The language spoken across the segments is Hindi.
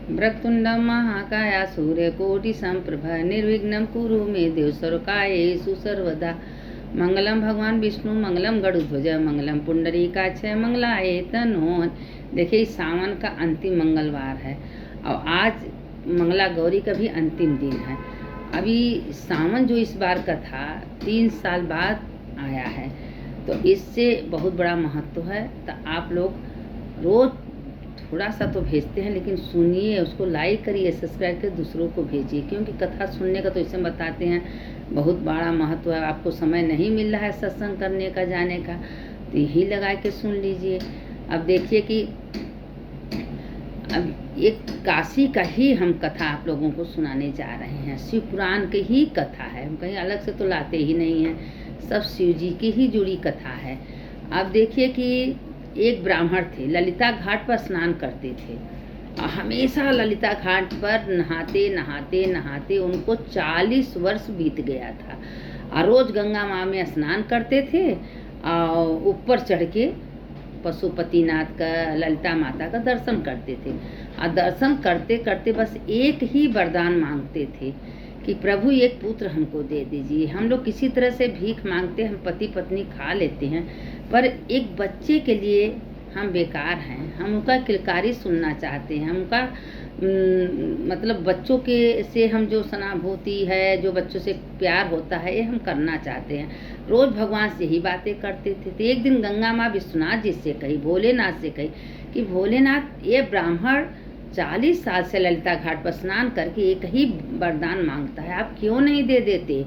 वक्रतुण्डं महाकाय सूर्यकोटिसम्प्रभा निर्विघ्नं कुरु मे देव सर्वकार्येषु सर्वदा। मंगलम भगवान विष्णु, मंगलम गरुड़ध्वज, मंगलम पुंडरीकाक्ष, मंगलाय तनोहर। देखिए सावन का अंतिम मंगलवार है और आज मंगला गौरी का भी अंतिम दिन है। अभी सावन जो इस बार का था 3 साल बाद आया है, तो इससे बहुत बड़ा महत्व है। तो आप लोग रोज़ थोड़ा सा तो भेजते हैं, लेकिन सुनिए, उसको लाइक करिए, सब्सक्राइब कर दूसरों को भेजिए, क्योंकि कथा सुनने का तो इसे बताते हैं बहुत बड़ा महत्व है। आपको समय नहीं मिल रहा है सत्संग करने का, जाने का, तो यही लगा के सुन लीजिए। अब देखिए कि अब एक काशी का ही हम कथा आप लोगों को सुनाने जा रहे हैं। शिव पुराण की ही कथा है, हम कहीं अलग से तो लाते ही नहीं हैं, सब शिव जी की ही जुड़ी कथा है। अब देखिए कि एक ब्राह्मण थे, ललिता घाट पर स्नान करते थे और हमेशा ललिता घाट पर नहाते नहाते नहाते उनको 40 वर्ष बीत गया था। और रोज़ गंगा माँ में स्नान करते थे और ऊपर चढ़ के पशुपतिनाथ का, ललिता माता का दर्शन करते थे। और दर्शन करते करते बस एक ही वरदान मांगते थे कि प्रभु एक पुत्र हमको दे दीजिए। हम लोग किसी तरह से भीख मांगते, हम पति पत्नी खा लेते हैं, पर एक बच्चे के लिए हम बेकार हैं। हम उनका किलकारी सुनना चाहते हैं, हम उनका मतलब बच्चों के से हम जो सहानुभूति है, जो बच्चों से प्यार होता है, ये हम करना चाहते हैं। रोज़ भगवान से ही बातें करते थे। तो एक दिन गंगा माँ विश्वनाथ जी से कही, भोलेनाथ से कही कि भोलेनाथ, ये ब्राह्मण 40 साल से ललिता घाट पर स्नान करके एक ही वरदान मांगता है, आप क्यों नहीं दे देते।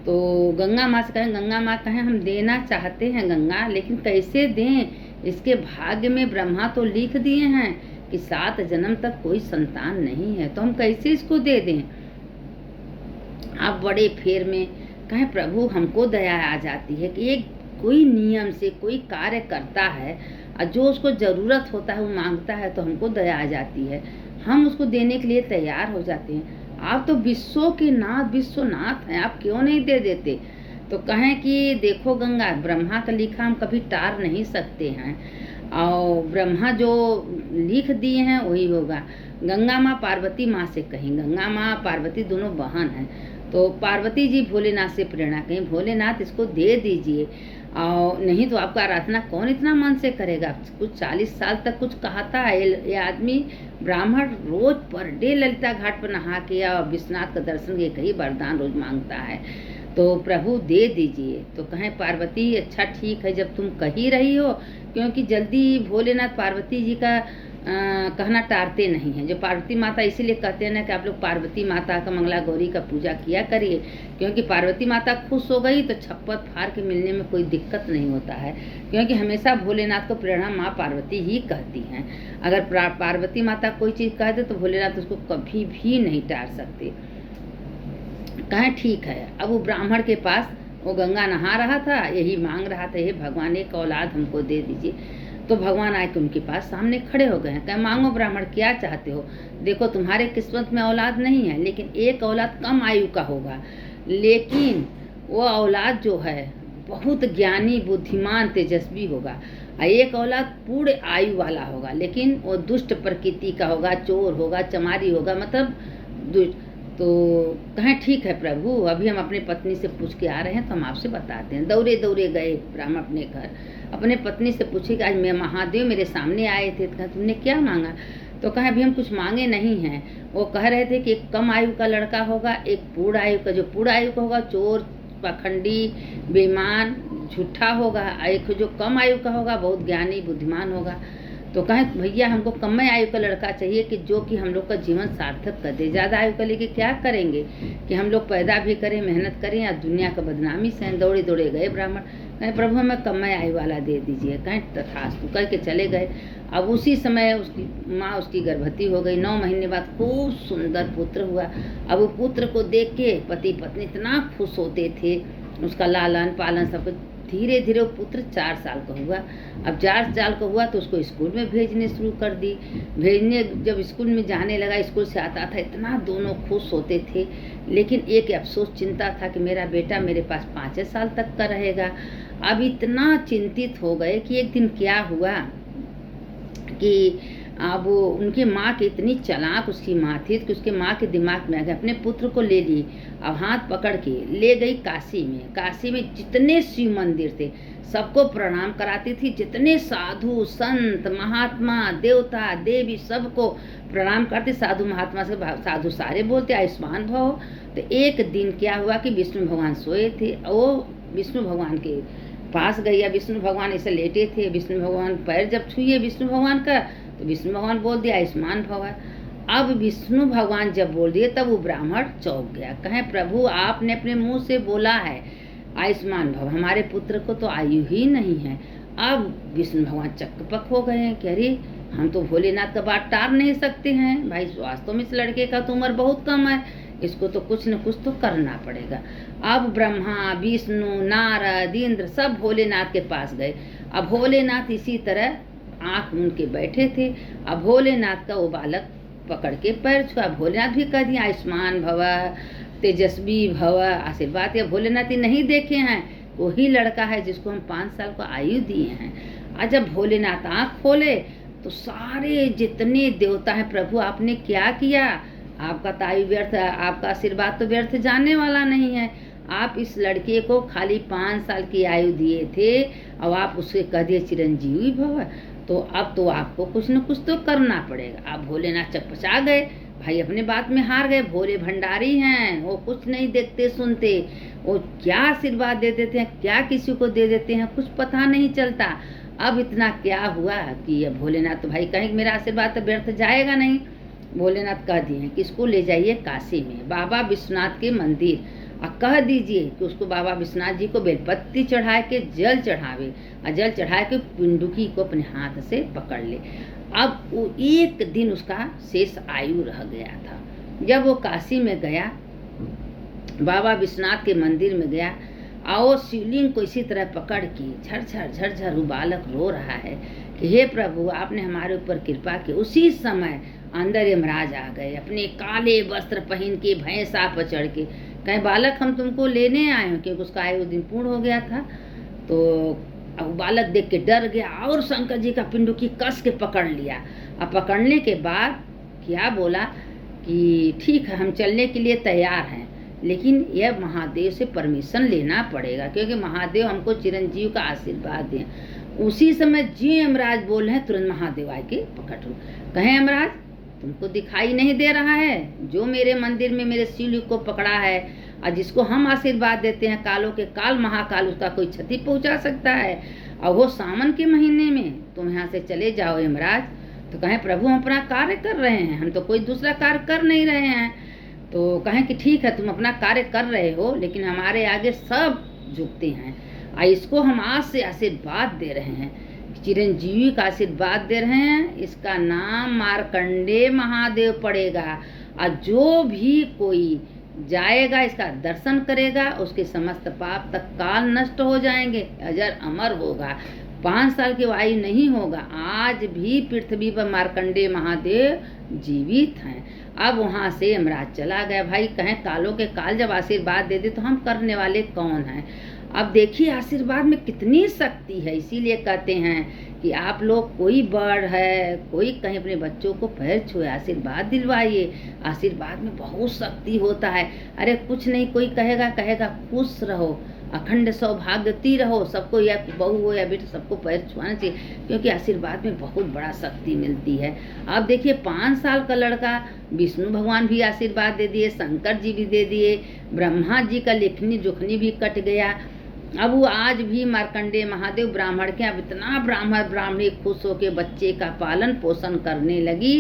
तो गंगा माँ से कहें, गंगा माँ कहें हम देना चाहते हैं गंगा, लेकिन कैसे दें, इसके भाग्य में ब्रह्मा तो लिख दिए हैं कि 7 जन्म तक कोई संतान नहीं है, तो हम कैसे इसको दे दें। आप बड़े फेर में कहें, प्रभु हमको दया आ जाती है कि एक कोई नियम से कोई कार्य करता है और जो उसको ज़रूरत होता है वो मांगता है, तो हमको दया आ जाती है, हम उसको देने के लिए तैयार हो जाते हैं। आप तो विश्व के नाथ, विश्वनाथ हैं, आप क्यों नहीं दे देते। तो कहें कि देखो गंगा, ब्रह्मा का लिखा हम कभी टार नहीं सकते हैं और ब्रह्मा जो लिख दिए हैं वही होगा। गंगा माँ पार्वती माँ से कहीं, गंगा माँ पार्वती दोनों बहन हैं, तो पार्वती जी भोलेनाथ से प्रेरणा कहीं, भोलेनाथ इसको दे दीजिए, और नहीं तो आपका आराधना कौन इतना मन से करेगा। कुछ 40 साल तक कुछ कहता है ये आदमी ब्राह्मण, रोज पर डे ललिता घाट पर नहा के या विश्वनाथ का दर्शन के कहीं वरदान रोज मांगता है, तो प्रभु दे दीजिए। तो कहें पार्वती, अच्छा ठीक है जब तुम कही रही हो, क्योंकि जल्दी भोलेनाथ पार्वती जी का कहना टारते नहीं हैं। जो पार्वती माता इसीलिए कहते हैं ना कि आप लोग पार्वती माता का, मंगला गौरी का पूजा किया करिए, क्योंकि पार्वती माता खुश हो गई तो छप्पर फाड़ के मिलने में कोई दिक्कत नहीं होता है, क्योंकि हमेशा भोलेनाथ को प्रेरणा माँ पार्वती ही कहती हैं। अगर पार्वती माता कोई चीज़ कह दे तो भोलेनाथ उसको कभी भी नहीं टार सकते। कहें ठीक है। अब वो ब्राह्मण के पास वो गंगा नहा रहा था, यही मांग रहा था, ये भगवान एक औलाद हमको दे दीजिए। तो भगवान आए के उनके पास सामने खड़े हो गए हैं। कहे, मांगो ब्राह्मण, क्या चाहते हो। देखो तुम्हारे किस्मत में औलाद नहीं है, लेकिन एक औलाद कम आयु का होगा, लेकिन वो औलाद जो है बहुत ज्ञानी, बुद्धिमान, तेजस्वी होगा। एक औलाद पूर्ण आयु वाला होगा, लेकिन वो दुष्ट प्रकृति का होगा, चोर होगा, चमारी होगा, मतलब दुष्ट। तो कहें ठीक है प्रभु, अभी हम अपनी पत्नी से पूछ के आ रहे हैं, तो हम आपसे बताते हैं। दौड़े दौड़े गए ब्राह्मण अपने घर, अपने पत्नी से पूछे कि आज मैं महादेव मेरे सामने आए थे, तो कहा तुमने क्या मांगा। तो कहा अभी हम कुछ मांगे नहीं हैं। वो कह रहे थे कि एक कम आयु का लड़का होगा, एक पूर्ण आयु का, जो पूर्ण आयु का होगा चोर, पाखंडी, बेईमान, झूठा होगा, एक जो कम आयु का होगा बहुत ज्ञानी, बुद्धिमान होगा। तो कहें भैया हमको कम आयु का लड़का चाहिए कि जो कि हम लोग का जीवन सार्थक कर दे। ज़्यादा आयु का लेके क्या करेंगे कि हम लोग पैदा भी करें, मेहनत करें, या दुनिया का बदनामी सहन। दौड़े दौड़े गए ब्राह्मण, कहें प्रभु हमें कम आयु वाला दे दीजिए। कहें तथास्तु कह के चले गए। अब उसी समय उसकी माँ उसकी गर्भवती हो गई। 9 महीने बाद खूब सुंदर पुत्र हुआ। अब वो पुत्र को देख के पति पत्नी इतना खुश होते थे, उसका लालन पालन सब कुछ। धीरे धीरे वो पुत्र 4 साल का हुआ। अब 4 साल का हुआ तो उसको स्कूल में भेजने शुरू कर दी। भेजने जब स्कूल में जाने लगा, स्कूल से आता था, इतना दोनों खुश होते थे, लेकिन एक अफसोस चिंता था कि मेरा बेटा मेरे पास 5 साल तक का रहेगा। अब इतना चिंतित हो गए कि एक दिन क्या हुआ कि अब वो उनकी माँ की इतनी चालाक उसकी माँ थी कि उसके माँ के दिमाग में आ गया, अपने पुत्र को ले ली। अब हाथ पकड़ के ले गई काशी में। काशी में जितने शिव मंदिर थे सबको प्रणाम कराती थी, जितने साधु संत महात्मा देवता देवी सबको प्रणाम करती। साधु महात्मा से साधु सारे बोलते आयुष्मान भव। तो एक दिन क्या हुआ कि विष्णु भगवान सोए थे, वो विष्णु भगवान के पास गई। या विष्णु भगवान ऐसे लेटे थे, विष्णु भगवान पैर जब छुए विष्णु भगवान का तो विष्णु भगवान बोल दिया आयुष्मान भव। अब विष्णु भगवान जब बोल दिए तब वो ब्राह्मण चौंक गया, कहें प्रभु आपने अपने मुंह से बोला है आयुष्मान भव, हमारे पुत्र को तो आयु ही नहीं है। अब विष्णु भगवान चक्कपक हो गए हैं कि अरे हम तो भोलेनाथ का बात टार नहीं सकते हैं भाई, वास्तव में इस लड़के का तो उम्र बहुत कम है, इसको तो कुछ न कुछ तो करना पड़ेगा। अब ब्रह्मा विष्णु नारद इंद्र सब भोलेनाथ के पास गए। अब भोलेनाथ इसी तरह आंख मूंद के बैठे थे। अब भोलेनाथ का वो बालक पकड़ के पैर छुआ। भोलेनाथ भी कह दिया आयुष्मान भव तेजस्वी भव आशीर्वाद। या भोलेनाथ ही नहीं देखे हैं, वही लड़का है जिसको हम 5 साल को आयु दिए हैं। आज जब भोलेनाथ आँख खोले तो सारे जितने देवता हैं, प्रभु आपने क्या किया, आपका तो आयु व्यर्थ, आपका आशीर्वाद तो व्यर्थ जाने वाला नहीं है। आप इस लड़के को खाली 5 साल की आयु दिए थे और आप उसके कह दिए चिरंजीवी भव, तो अब तो आपको कुछ न कुछ तो करना पड़ेगा। आप भोलेनाथ चकपचा गए भाई, अपने बात में हार गए। भोले भंडारी हैं, वो कुछ नहीं देखते सुनते, वो क्या आशीर्वाद दे देते हैं, क्या किसी को दे देते हैं, कुछ पता नहीं चलता। अब इतना क्या हुआ कि अब भोलेनाथ तो भाई कहें मेरा आशीर्वाद तो व्यर्थ जाएगा नहीं। भोलेनाथ कह दिए कि इसको ले जाइए काशी में बाबा विश्वनाथ के मंदिर और कह दीजिए कि उसको बाबा विश्वनाथ जी को बेलपत्ती चढ़ा के जल चढ़ावे और जल चढ़ा के पिंडुकी को अपने हाथ से पकड़ ले। अब वो एक दिन उसका शेष आयु रह गया था। जब वो काशी में गया, बाबा विश्वनाथ के मंदिर में गया और शिवलिंग को इसी तरह पकड़ के झरझर झरझर वो बालक रो रहा है कि हे प्रभु आपने हमारे ऊपर कृपा की। उसी समय अंदर यमराज आ गए, अपने काले वस्त्र पहन के भैंसा पर चढ़ के। कहीं बालक हम तुमको लेने आए हो, क्योंकि उसका आयु दिन पूर्ण हो गया था। तो अब बालक देख के डर गया और शंकर जी का पिंडुकी कस के पकड़ लिया। अब पकड़ने के बाद क्या बोला कि ठीक है हम चलने के लिए तैयार हैं, लेकिन यह महादेव से परमिशन लेना पड़ेगा, क्योंकि महादेव हमको चिरंजीव का आशीर्वाद दें। उसी समय जी यमराज बोल रहे हैं, तुरंत महादेव आए के पकड़ लो। कहें यमराज तुमको दिखाई नहीं दे रहा है, जो मेरे मंदिर में मेरे शिवलिंग को पकड़ा है और जिसको हम आशीर्वाद देते हैं कालों के काल महाकाल, उसका कोई क्षति पहुंचा सकता है, और वो सावन के महीने में, तुम यहाँ से चले जाओ यमराज। तो कहें प्रभु हम अपना कार्य कर रहे हैं, हम तो कोई दूसरा कार्य कर नहीं रहे हैं। तो कहें कि ठीक है तुम अपना कार्य कर रहे हो, लेकिन हमारे आगे सब झुकते हैं और इसको हम आज से आशीर्वाद दे रहे हैं, चिरंजीवी का आशीर्वाद दे रहे हैं। इसका नाम मार्कंडेय महादेव पड़ेगा और जो भी कोई जाएगा इसका दर्शन करेगा उसके समस्त पाप तत्काल नष्ट हो जाएंगे, अजर अमर होगा, 5 साल की आयु नहीं होगा। आज भी पृथ्वी पर मार्कंडेय महादेव जीवित हैं। अब वहाँ से यमराज चला गया। भाई कहें कालों के काल जब आशीर्वाद दे दे तो हम करने वाले कौन हैं। अब देखिए आशीर्वाद में कितनी शक्ति है, इसीलिए कहते हैं कि आप लोग कोई बड़ है, कोई कहीं अपने बच्चों को पैर छुए आशीर्वाद दिलवाइए, आशीर्वाद में बहुत शक्ति होता है। अरे कुछ नहीं, कोई कहेगा खुश रहो, अखंड सौभाग्यवती रहो, सबको या बहू हो या बेटा सबको पैर छुआना चाहिए, क्योंकि आशीर्वाद में बहुत बड़ा शक्ति मिलती है। अब देखिए 5 साल का लड़का, विष्णु भगवान भी आशीर्वाद दे दिए, शंकर जी भी दे दिए, ब्रह्मा जी का लेखनी जोखनी भी कट गया। अब वो आज भी मार्कंडेय महादेव ब्राह्मण के, अब इतना ब्राह्मण ब्राह्मणी खुश होकर बच्चे का पालन पोषण करने लगी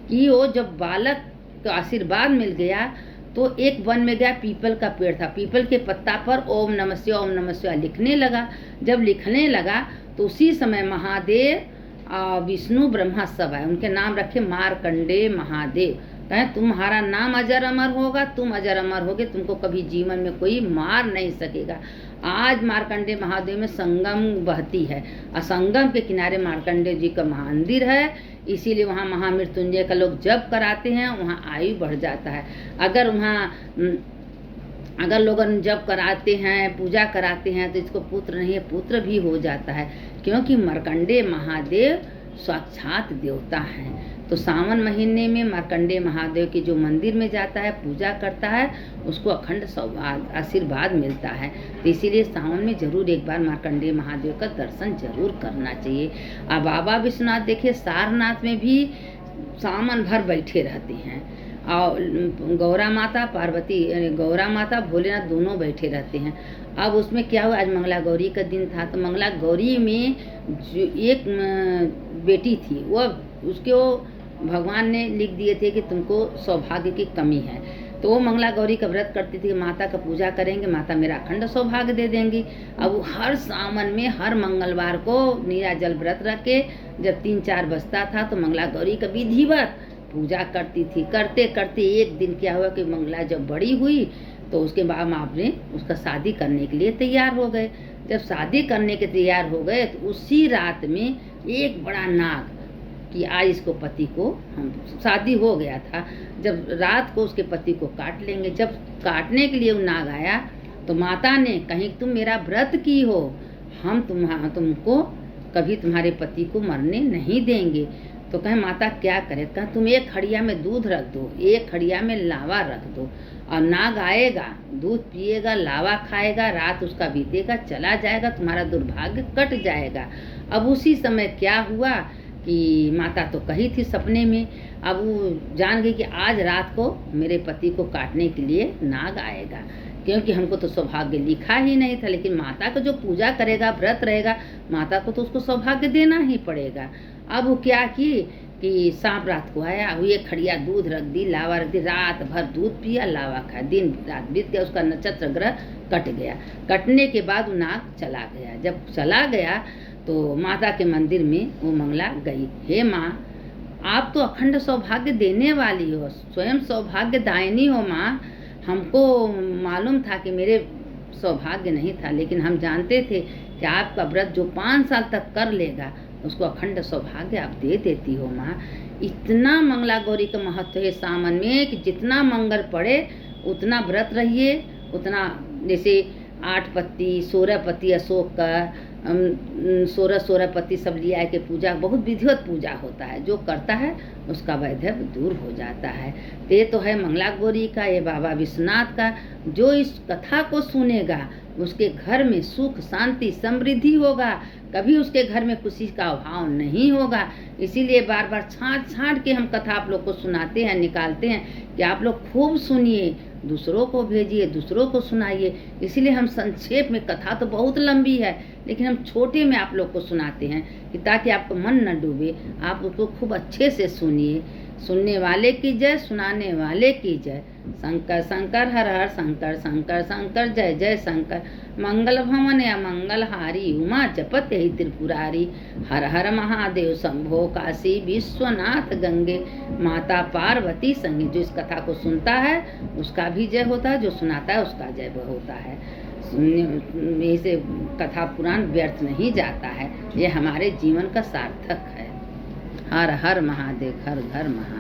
कि वो जब बालक का आशीर्वाद मिल गया तो एक वन में गया, पीपल का पेड़ था, पीपल के पत्ता पर ओम नमः शिवाय लिखने लगा। जब लिखने लगा तो उसी समय महादेव विष्णु ब्रह्मा सब आए, उनके नाम रखे मार्कंडेय महादेव। कहें तुम्हारा नाम अजर अमर होगा, तुम अजर अमर होगे, तुमको कभी जीवन में कोई मार नहीं सकेगा। आज मार्कंडेय महादेव में संगम बहती है और संगम के किनारे मार्कंडेय जी का मंदिर है, इसीलिए वहाँ महामृत्युंजय का लोग जप कराते हैं, वहाँ आयु बढ़ जाता है। अगर लोग जप कराते हैं, पूजा कराते हैं तो इसको पुत्र नहीं है पुत्र भी हो जाता है, क्योंकि मार्कंडेय महादेव साक्षात देवता हैं। तो सावन महीने में मार्कंडेय महादेव के जो मंदिर में जाता है, पूजा करता है, उसको अखंड आशीर्वाद मिलता है। तो इसीलिए सावन में जरूर एक बार मार्कंडेय महादेव का दर्शन जरूर करना चाहिए। अब बाबा विश्वनाथ देखिए सारनाथ में भी सावन भर बैठे रहते हैं, और गौरा माता भोलेनाथ दोनों बैठे रहते हैं। अब उसमें क्या हुआ, आज मंगला गौरी का दिन था, तो मंगला गौरी में जो एक बेटी थी, वो भगवान ने लिख दिए थे कि तुमको सौभाग्य की कमी है। तो वो मंगला गौरी का व्रत करती थी, माता का पूजा करेंगे, माता मेरा अखंड सौभाग्य दे देंगी। अब वो हर सावन में हर मंगलवार को नीराजल व्रत रख के जब 3-4 बजता था तो मंगला गौरी का विधिवत पूजा करती थी। करते करते एक दिन क्या हुआ कि मंगला जब बड़ी हुई तो उसके बाद माँ ने उसका शादी करने के लिए तैयार हो गए। जब शादी करने के तैयार हो गए तो उसी रात में एक बड़ा नाग कि आज इसको पति को हम शादी हो गया था, जब रात को उसके पति को काट लेंगे। जब काटने के लिए वो नाग आया तो माता ने कहीं तुम मेरा व्रत की हो, हम तुमको कभी तुम्हारे पति को मरने नहीं देंगे। तो कहे माता क्या करे, कहा तुम एक खड़िया में दूध रख दो, एक खड़िया में लावा रख दो, और नाग आएगा, दूध पिएगा, लावा खाएगा, रात उसका बीतेगा, चला जाएगा, तुम्हारा दुर्भाग्य कट जाएगा। अब उसी समय क्या हुआ कि माता तो कही थी सपने में, अब वो जान गई कि आज रात को मेरे पति को काटने के लिए नाग आएगा, क्योंकि हमको तो सौभाग्य लिखा ही नहीं था। लेकिन माता को जो पूजा करेगा, व्रत रहेगा, माता को तो उसको सौभाग्य देना ही पड़ेगा। अब वो क्या कि सांप रात को आया, वो एक खड़िया दूध रख दी, लावा रख दी, रात भर दूध पिया, लावा खाया, दिन रात बीत गया, उसका नक्षत्र ग्रह कट गया। कटने के बाद वो नाग चला गया। जब चला गया तो माता के मंदिर में वो मंगला गई, हे माँ आप तो अखंड सौभाग्य देने वाली हो, स्वयं सौभाग्य दायिनी हो माँ। हमको मालूम था कि मेरे सौभाग्य नहीं था, लेकिन हम जानते थे कि आपका व्रत जो 5 साल तक कर लेगा उसको अखंड सौभाग्य आप दे देती हो माँ। इतना मंगला गौरी का महत्व है सावन में कि जितना मंगल पड़े उतना व्रत रहिए, उतना जैसे 8 पत्ती 16 पत्ती अशोक का 16 पत्ती सब लिया के पूजा, बहुत विधिवत पूजा होता है। जो करता है उसका वैधव्य दूर हो जाता है। तो ये तो है मंगला गौरी का, ये बाबा विश्वनाथ का। जो इस कथा को सुनेगा उसके घर में सुख शांति समृद्धि होगा, कभी उसके घर में खुशी का अभाव नहीं होगा। इसीलिए बार बार छांट के हम कथा आप लोग को सुनाते हैं, निकालते हैं कि आप लोग खूब सुनिए, दूसरों को भेजिए, दूसरों को सुनाइए। इसीलिए हम संक्षेप में, कथा तो बहुत लंबी है लेकिन हम छोटे में आप लोग को सुनाते हैं कि ताकि आपको मन न डूबे, आप उसको खूब अच्छे से सुनिए। सुनने वाले की जय, सुनाने वाले की जय। शंकर शंकर हर हर शंकर, शंकर शंकर जय जय शंकर। मंगल भवन या मंगल हारी, उमा जपत ही त्रिपुरारी। हर हर महादेव शंभो काशी विश्वनाथ गंगे। माता पार्वती संगे। जो इस कथा को सुनता है उसका भी जय होता है, जो सुनाता है उसका जय होता है। सुनने से कथा पुराण व्यर्थ नहीं जाता है, ये हमारे जीवन का सार्थक है। हर हर महादेव, हर घर महादेव।